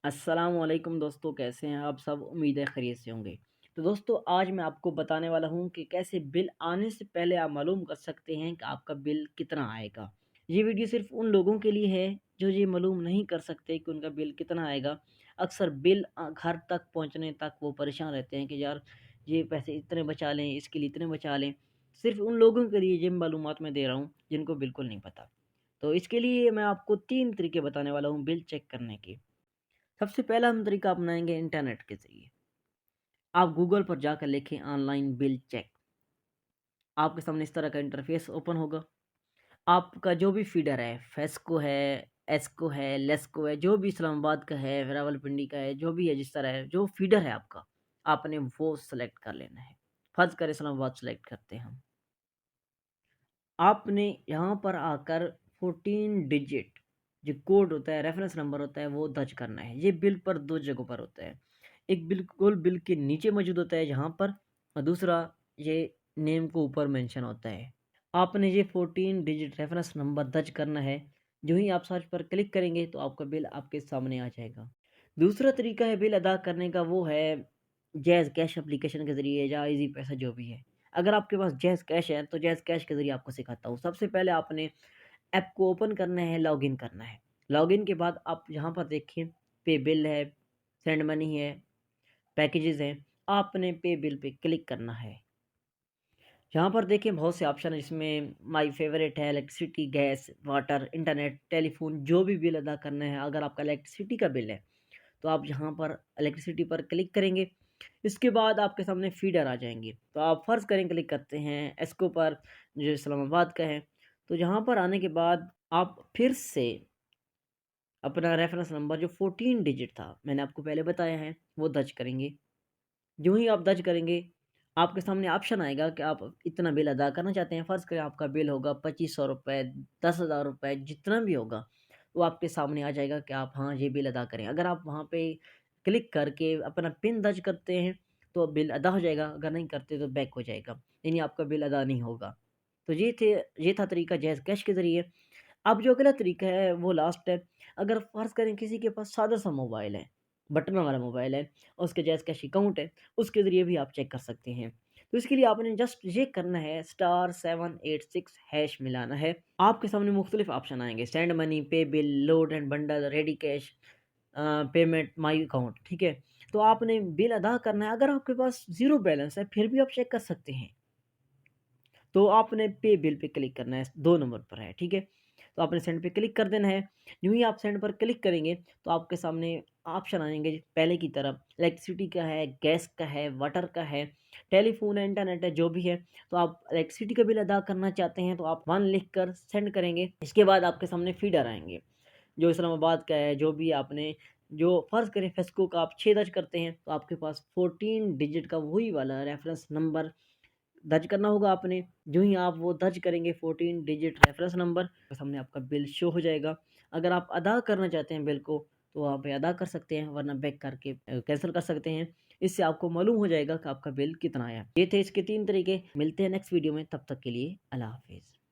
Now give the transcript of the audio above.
अस्सलाम वालेकुम दोस्तों, कैसे हैं आप सब? उम्मीद है खैरियत से होंगे। तो दोस्तों, आज मैं आपको बताने वाला हूं कि कैसे बिल आने से पहले आप मालूम कर सकते हैं कि आपका बिल कितना आएगा। ये वीडियो सिर्फ उन लोगों के लिए है जो ये मालूम नहीं कर सकते कि उनका बिल कितना आएगा। अक्सर बिल घर तक पहुंचने तक वो परेशान रहते हैं कि यार ये पैसे इतने बचा लें, इसके लिए इतने बचा लें। सिर्फ उन लोगों के लिए ये मालूमात मैं दे रहा हूँ जिनको बिल्कुल नहीं पता। तो इसके लिए मैं आपको 3 तरीके बताने वाला हूँ बिल चेक करने के। सबसे पहला हम तरीका अपनाएंगे इंटरनेट के ज़रिए। आप गूगल पर जाकर लिखें ऑनलाइन बिल चेक। आपके सामने इस तरह का इंटरफेस ओपन होगा। आपका जो भी फीडर है, फेस्को है, एस्को है, लेस्को है, जो भी इस्लामाबाद का है, रावलपिंडी का है, जो भी है, जिस तरह है, जो फीडर है आपका, आपने वो सेलेक्ट कर लेना है। फ़र्ज़ करें इस्लामाबाद सेलेक्ट करते हैं हम। आपने यहाँ पर आकर 14 डिजिट जो कोड होता है, रेफरेंस नंबर होता है, वो दर्ज करना है। ये बिल पर 2 जगहों पर होता है। एक बिल्कुल बिल के नीचे मौजूद होता है यहाँ पर, और दूसरा ये नेम को ऊपर मेंशन होता है। आपने ये 14 डिजिट रेफरेंस नंबर दर्ज करना है। जो ही आप सर्च पर क्लिक करेंगे तो आपका बिल आपके सामने आ जाएगा। दूसरा तरीका है बिल अदा करने का, वो है जैज़ कैश एप्लीकेशन के ज़रिए या ईज़ी पैसा जो भी है। अगर आपके पास जैज़ कैश है तो जैज़ कैश के ज़रिए आपको सिखाता हूँ। सबसे पहले आपने ऐप को ओपन करना है, लॉगिन करना है। लॉगिन के बाद आप यहाँ पर देखिए, पे बिल है, सेंड मनी है, पैकेजेस हैं। आपने पे बिल पे क्लिक करना है। यहाँ पर देखिए बहुत से ऑप्शन है, जिसमें माय फेवरेट है, electricity, gas, water, internet, telephone, जो भी बिल अदा करना है। अगर आपका इलेक्ट्रिसिटी का बिल है तो आप यहाँ पर इलेक्ट्रिसिटी पर क्लिक करेंगे। इसके बाद आपके सामने फीडर आ जाएंगे, तो आप फ़र्ज़ करें क्लिक करते हैं एस्को पर, जो इस्लामाबाद का है। तो यहाँ पर आने के बाद आप फिर से अपना रेफरेंस नंबर जो 14 डिजिट था, मैंने आपको पहले बताया है, वो दर्ज करेंगे। जो ही आप दर्ज करेंगे, आपके सामने ऑप्शन आएगा कि आप इतना बिल अदा करना चाहते हैं। फ़र्ज़ करें आपका बिल होगा ₹2500, ₹10,000, जितना भी होगा, वो आपके सामने आ जाएगा कि आप हाँ, ये बिल अदा करें। अगर आप वहाँ पे क्लिक करके अपना पिन दर्ज करते हैं, तो बिल अदा हो जाएगा, अगर नहीं करते तो बैक हो जाएगा, यानी आपका बिल अदा नहीं होगा। तो ये था तरीका जैज़ कैश के ज़रिए। अब जो अगला तरीका है वो लास्ट है। अगर फ़र्ज़ करें किसी के पास सादा-सा मोबाइल है, बटन वाला मोबाइल है, और उसके जैज़ कैश अकाउंट है, उसके ज़रिए भी आप चेक कर सकते हैं। तो इसके लिए आपने जस्ट ये करना है, स्टार 786 हैश मिलाना है। आपके सामने मुख्तलिफ ऑप्शन आएँगे, सेंड मनी, पे bill, load and bundle, ready cash, payment, my account, ठीक है? तो आपने बिल अदा करना है। अगर आपके पास ज़ीरो बैलेंस है, फिर भी आप चेक कर सकते हैं। तो आपने पे बिल पे क्लिक करना है, 2 नंबर पर है, ठीक है? तो आपने सेंड पे क्लिक कर देना है। यूँ ही आप सेंड पर क्लिक करेंगे तो आपके सामने ऑप्शन आएँगे पहले की तरह, इलेक्ट्रिसिटी का है, गैस का है, वाटर का है, टेलीफ़ोन है, इंटरनेट है, जो भी है। तो आप इलेक्ट्रिसिटी का बिल अदा करना चाहते हैं तो आप 1 लिख कर सेंड करेंगे। इसके बाद आपके सामने फीडर आएँगे, जो इस्लामाबाद का है, जो भी आपने जो फ़र्ज़ करें फेस्को का आप 6 दर्ज करते हैं, तो आपके पास 14 डिजिट का वही वाला रेफ़रेंस नंबर दर्ज करना होगा आपने। जो ही आप वो दर्ज करेंगे 14 डिजिट रेफ़रेंस नंबर, तो सामने आपका बिल शो हो जाएगा। अगर आप अदा करना चाहते हैं बिल को, तो वहाँ पे अदा कर सकते हैं, वरना बैक करके कैंसल कर सकते हैं। इससे आपको मालूम हो जाएगा कि आपका बिल कितना आया। ये थे इसके 3 तरीके। मिलते हैं नेक्स्ट वीडियो में, तब तक के लिए अल्लाह हाफ़िज़।